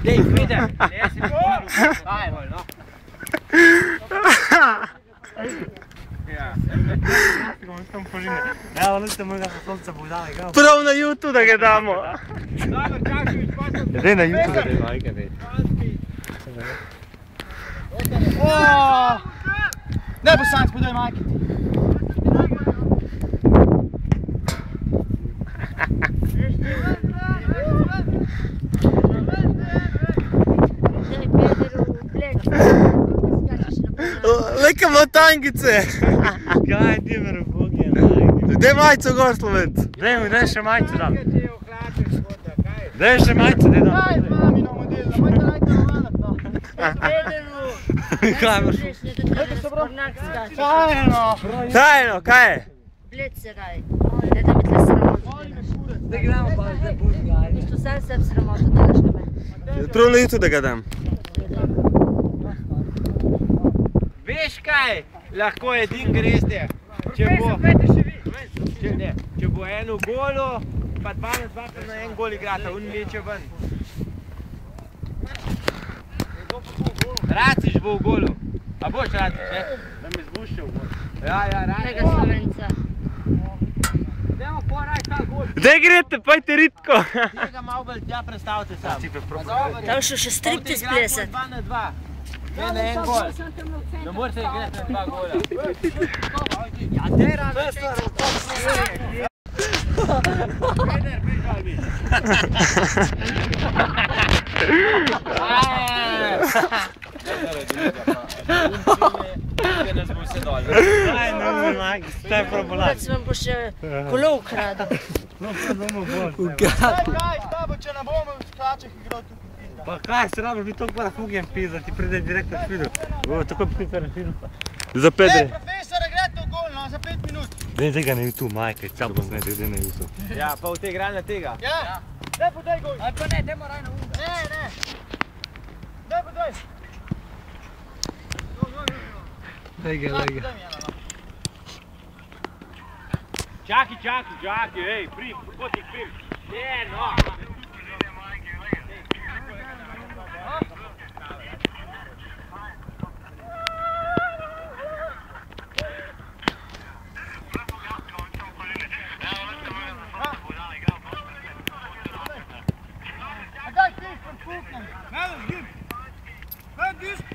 Dej, vidim, ne si pogovarjal, kaj bolj, no. Evo, niste mojega poslovca Bogdana igrao. Prav na YouTube da ga damo. Dobro, Čaković, pa Dej na YouTube da je majke, dej. Ne bo sam spodaj majke. Leka motangice. Kaj ti me rupogije, majke. Dej majico gor, Slovenc. Dej mi, dej še majicu dam. Dej še majicu, dej dam. Kaj, mamino modelno, mojte rajte romanat, no. Kaj boš? Tajno, kaj je? Bled se raj, ne da mi tle sramota. Da gremo pa zdaj buzga, ajde. Ništo sam sebe sramota dalaš na me. Prav na YouTube da ga dam. Veš kaj, lahko edin greste, če bo eno golo, pa 2 na en gol igrata, on meče ven. Raciš bo v golu, a boš Raciš, ne? Da mi zbušče v gol. Ja, Raciš. Tega Slovenca. Dajmo poraj ta gol. Dej grete, pojte ritko. Tega malo bolj tja predstavite sam. Tam šel še striptiz plesat. 2 na 2. Ne na en gol. Ne morate igrati na 2 gola. Ja, te rado. Peter, prižal mi. Ne nas bo vse dol. Aj, ne mi majke, staj probolat. Kad se vam bo še kolo ukradil. No, pa bomo bolj. Kaj, šta bo, če ne bomo v sklačah igral tukaj pizda? Pa kaj se rabiš biti toliko para fugijem pizda, ti pride direktno s filmu. Tako bi ti film. Za Pedre. Profesor, igrate v gol, no, za 5 minut. Dej ga na YouTube, majke, čap bom ne, dej na YouTube. Ja, pa v te igranje tega. Ja. Daj podaj gol. Ali pa ne, dajmo raj na uda. Ne. Daj podaj. Dej ga. Čaki, ej, potik prim. Je, no. Daj pih, podpuknem. Ne, zgib. Ne, disk.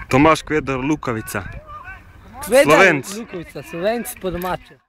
Tomaš Kvedar, Lukavica. Kvedar, Slovenc. Lukavica, Slovenc po domače.